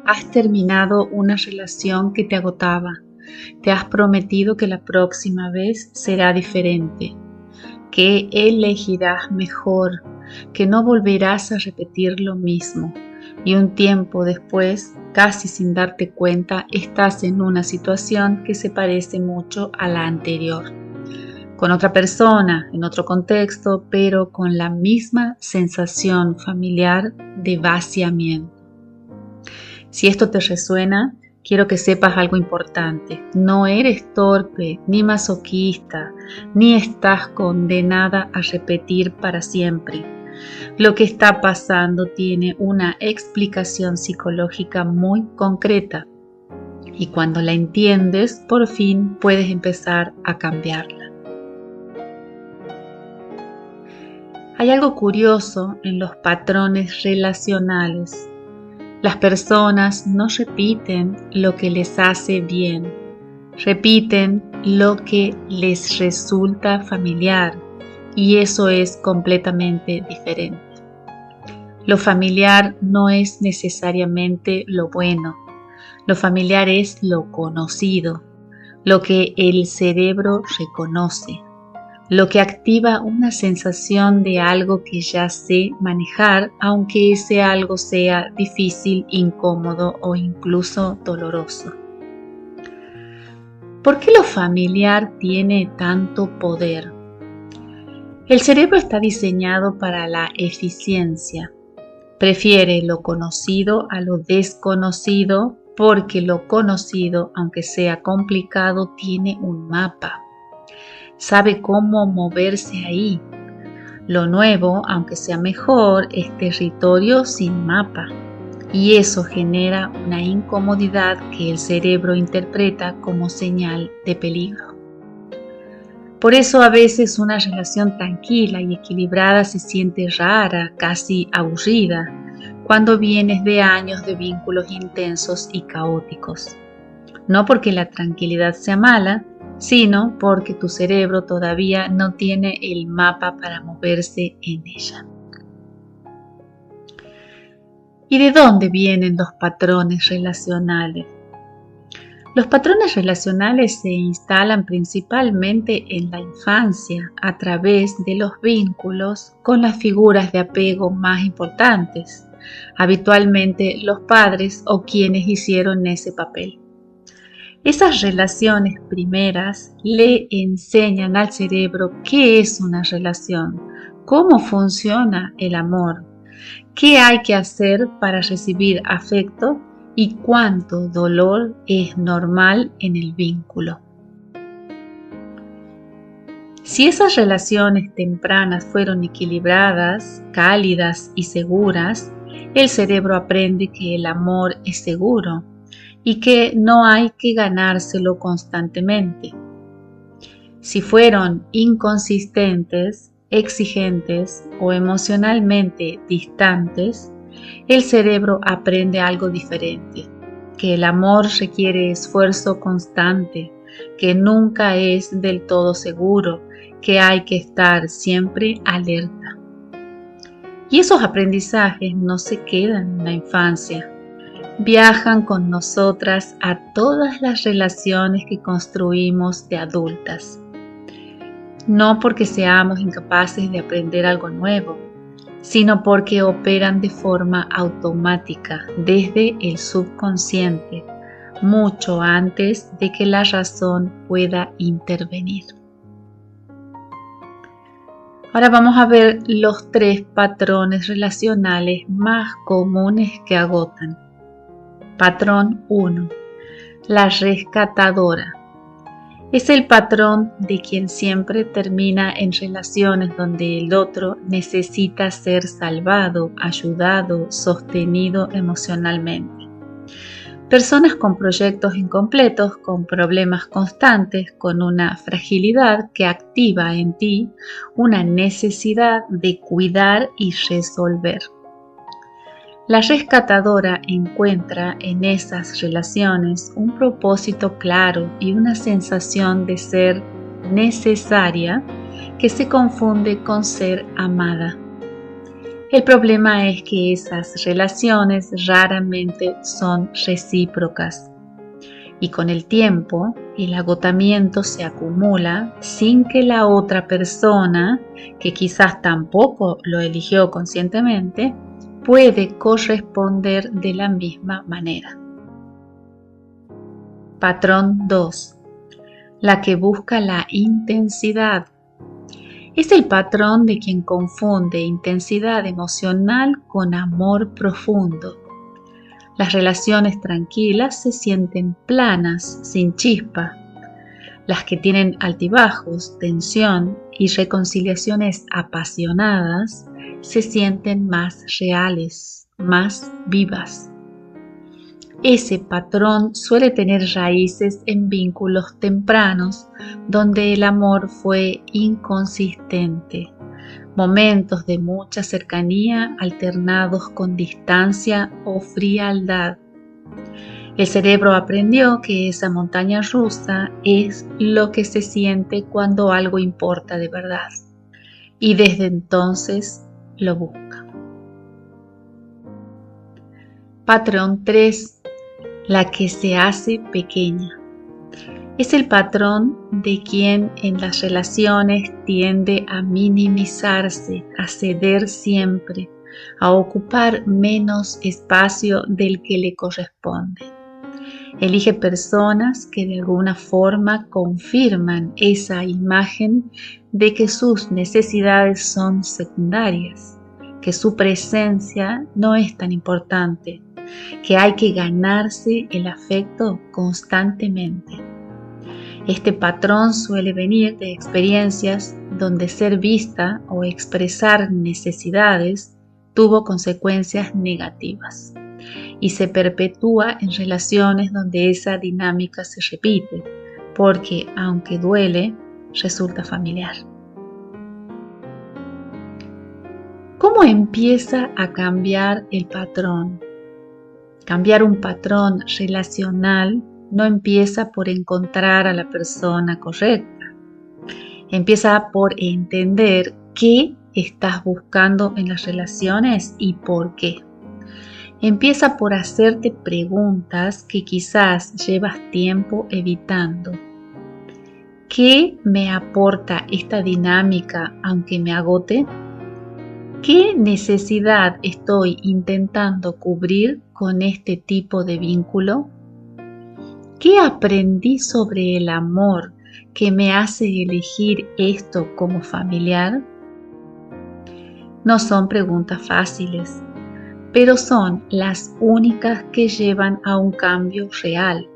Has terminado una relación que te agotaba. Te has prometido que la próxima vez será diferente, que elegirás mejor, que no volverás a repetir lo mismo. Y un tiempo después, casi sin darte cuenta, estás en una situación que se parece mucho a la anterior. Con otra persona, en otro contexto, pero con la misma sensación familiar de vaciamiento. Si esto te resuena, quiero que sepas algo importante. No eres torpe, ni masoquista, ni estás condenada a repetir para siempre. Lo que está pasando tiene una explicación psicológica muy concreta y cuando la entiendes, por fin puedes empezar a cambiarla. Hay algo curioso en los patrones relacionales. Las personas no repiten lo que les hace bien, repiten lo que les resulta familiar y eso es completamente diferente. Lo familiar no es necesariamente lo bueno, lo familiar es lo conocido, lo que el cerebro reconoce, lo que activa una sensación de algo que ya sé manejar, aunque ese algo sea difícil, incómodo o incluso doloroso. ¿Por qué lo familiar tiene tanto poder? El cerebro está diseñado para la eficiencia. Prefiere lo conocido a lo desconocido porque lo conocido, aunque sea complicado, tiene un mapa. Sabe cómo moverse ahí. Lo nuevo, aunque sea mejor, es territorio sin mapa. Y eso genera una incomodidad que el cerebro interpreta como señal de peligro. Por eso a veces una relación tranquila y equilibrada se siente rara, casi aburrida, cuando vienes de años de vínculos intensos y caóticos. No porque la tranquilidad sea mala, sino porque tu cerebro todavía no tiene el mapa para moverse en ella. ¿Y de dónde vienen los patrones relacionales? Los patrones relacionales se instalan principalmente en la infancia a través de los vínculos con las figuras de apego más importantes, habitualmente los padres o quienes hicieron ese papel. Esas relaciones primeras le enseñan al cerebro qué es una relación, cómo funciona el amor, qué hay que hacer para recibir afecto y cuánto dolor es normal en el vínculo. Si esas relaciones tempranas fueron equilibradas, cálidas y seguras, el cerebro aprende que el amor es seguro y que no hay que ganárselo constantemente. Si fueron inconsistentes, exigentes o emocionalmente distantes, el cerebro aprende algo diferente, que el amor requiere esfuerzo constante, que nunca es del todo seguro, que hay que estar siempre alerta. Y esos aprendizajes no se quedan en la infancia. Viajan con nosotras a todas las relaciones que construimos de adultas. No porque seamos incapaces de aprender algo nuevo, sino porque operan de forma automática desde el subconsciente, mucho antes de que la razón pueda intervenir. Ahora vamos a ver los 3 patrones relacionales más comunes que agotan. Patrón 1. La rescatadora. Es el patrón de quien siempre termina en relaciones donde el otro necesita ser salvado, ayudado, sostenido emocionalmente. Personas con proyectos incompletos, con problemas constantes, con una fragilidad que activa en ti una necesidad de cuidar y resolver. La rescatadora encuentra en esas relaciones un propósito claro y una sensación de ser necesaria que se confunde con ser amada. El problema es que esas relaciones raramente son recíprocas y con el tiempo el agotamiento se acumula sin que la otra persona, que quizás tampoco lo eligió conscientemente, puede corresponder de la misma manera. Patrón 2. La que busca la intensidad. Es el patrón de quien confunde intensidad emocional con amor profundo. Las relaciones tranquilas se sienten planas, sin chispa. Las que tienen altibajos, tensión y reconciliaciones apasionadas se sienten más reales, más vivas. Ese patrón suele tener raíces en vínculos tempranos donde el amor fue inconsistente, momentos de mucha cercanía alternados con distancia o frialdad. El cerebro aprendió que esa montaña rusa es lo que se siente cuando algo importa de verdad y desde entonces lo busca. Patrón 3. La que se hace pequeña. Es el patrón de quien en las relaciones tiende a minimizarse, a ceder siempre, a ocupar menos espacio del que le corresponde. Elige personas que de alguna forma confirman esa imagen de que sus necesidades son secundarias, que su presencia no es tan importante, que hay que ganarse el afecto constantemente. Este patrón suele venir de experiencias donde ser vista o expresar necesidades tuvo consecuencias negativas y se perpetúa en relaciones donde esa dinámica se repite, porque aunque duele, resulta familiar. ¿Cómo empieza a cambiar el patrón? Cambiar un patrón relacional no empieza por encontrar a la persona correcta. Empieza por entender qué estás buscando en las relaciones y por qué. Empieza por hacerte preguntas que quizás llevas tiempo evitando. ¿Qué me aporta esta dinámica aunque me agote? ¿Qué necesidad estoy intentando cubrir con este tipo de vínculo? ¿Qué aprendí sobre el amor que me hace elegir esto como familiar? No son preguntas fáciles, pero son las únicas que llevan a un cambio real.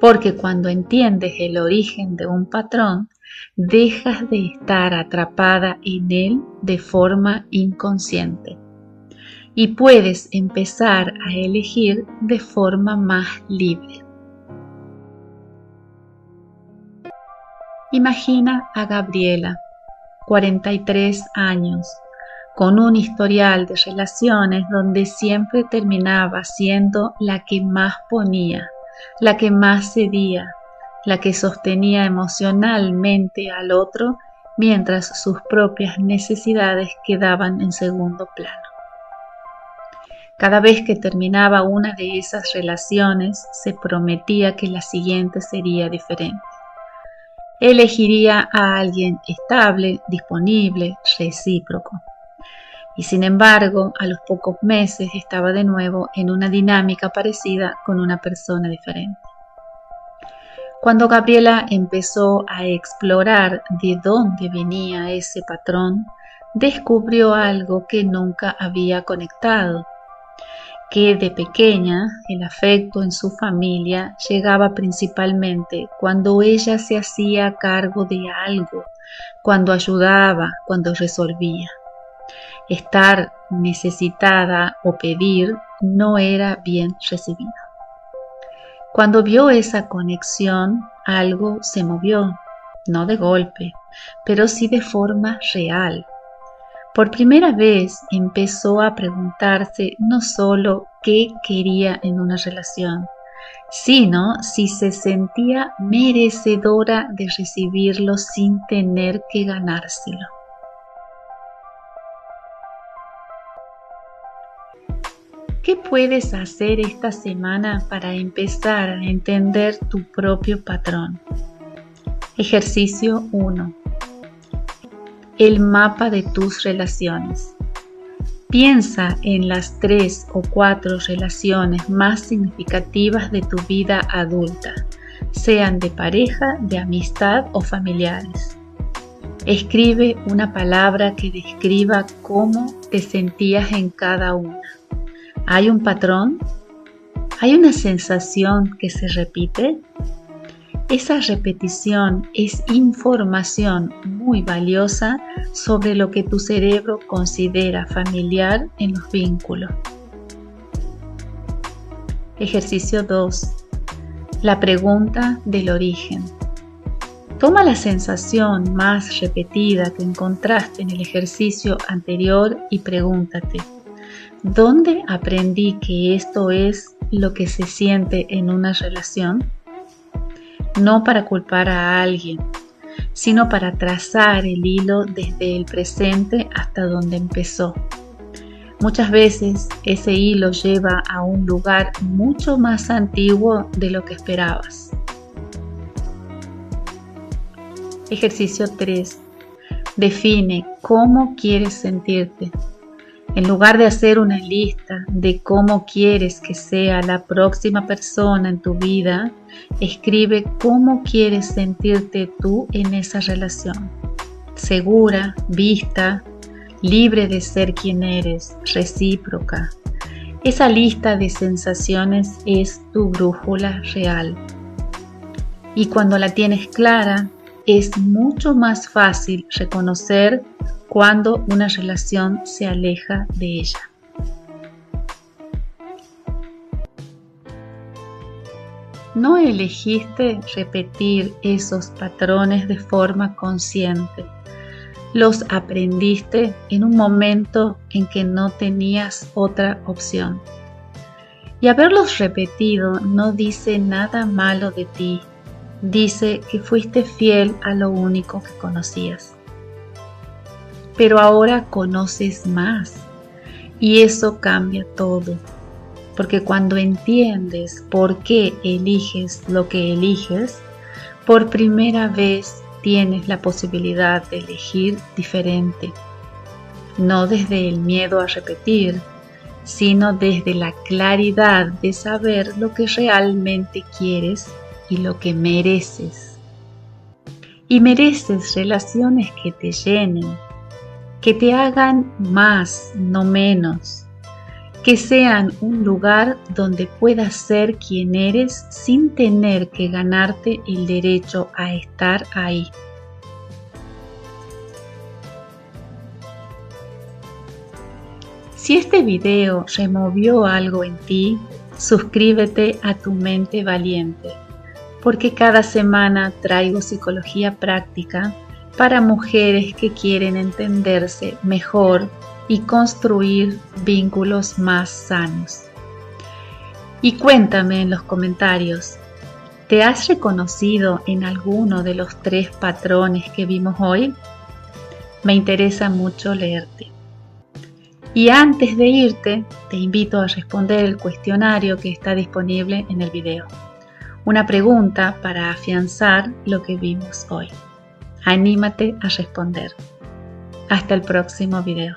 Porque cuando entiendes el origen de un patrón, dejas de estar atrapada en él de forma inconsciente y puedes empezar a elegir de forma más libre. Imagina a Gabriela, 43 años, con un historial de relaciones donde siempre terminaba siendo la que más ponía, la que más cedía, la que sostenía emocionalmente al otro mientras sus propias necesidades quedaban en segundo plano. Cada vez que terminaba una de esas relaciones, se prometía que la siguiente sería diferente. Elegiría a alguien estable, disponible, recíproco. Y sin embargo, a los pocos meses estaba de nuevo en una dinámica parecida con una persona diferente. Cuando Gabriela empezó a explorar de dónde venía ese patrón, descubrió algo que nunca había conectado, que de pequeña el afecto en su familia llegaba principalmente cuando ella se hacía cargo de algo, cuando ayudaba, cuando resolvía. Estar necesitada o pedir no era bien recibido. Cuando vio esa conexión, algo se movió, no de golpe, pero sí de forma real. Por primera vez empezó a preguntarse no solo qué quería en una relación, sino si se sentía merecedora de recibirlo sin tener que ganárselo. ¿Qué puedes hacer esta semana para empezar a entender tu propio patrón? Ejercicio 1. El mapa de tus relaciones. Piensa en las 3 o 4 relaciones más significativas de tu vida adulta, sean de pareja, de amistad o familiares. Escribe una palabra que describa cómo te sentías en cada una. ¿Hay un patrón? ¿Hay una sensación que se repite? Esa repetición es información muy valiosa sobre lo que tu cerebro considera familiar en los vínculos. Ejercicio 2. La pregunta del origen. Toma la sensación más repetida que encontraste en el ejercicio anterior y pregúntate, ¿dónde aprendí que esto es lo que se siente en una relación? No para culpar a alguien, sino para trazar el hilo desde el presente hasta donde empezó. Muchas veces ese hilo lleva a un lugar mucho más antiguo de lo que esperabas. Ejercicio 3. Define cómo quieres sentirte. En lugar de hacer una lista de cómo quieres que sea la próxima persona en tu vida, escribe cómo quieres sentirte tú en esa relación. Segura, vista, libre de ser quien eres, recíproca. Esa lista de sensaciones es tu brújula real. Y cuando la tienes clara, es mucho más fácil reconocer cuando una relación se aleja de ella. No elegiste repetir esos patrones de forma consciente. Los aprendiste en un momento en que no tenías otra opción. Y haberlos repetido no dice nada malo de ti. Dice que fuiste fiel a lo único que conocías. Pero ahora conoces más y eso cambia todo, porque cuando entiendes por qué eliges lo que eliges, por primera vez tienes la posibilidad de elegir diferente, no desde el miedo a repetir, sino desde la claridad de saber lo que realmente quieres y lo que mereces. Y mereces relaciones que te llenen, que te hagan más, no menos, que sean un lugar donde puedas ser quien eres sin tener que ganarte el derecho a estar ahí. Si este video removió algo en ti, suscríbete a Tu Mente Valiente, porque cada semana traigo psicología práctica para mujeres que quieren entenderse mejor y construir vínculos más sanos. Y cuéntame en los comentarios, ¿te has reconocido en alguno de los 3 patrones que vimos hoy? Me interesa mucho leerte. Y antes de irte, te invito a responder el cuestionario que está disponible en el video. Una pregunta para afianzar lo que vimos hoy. Anímate a responder. Hasta el próximo video.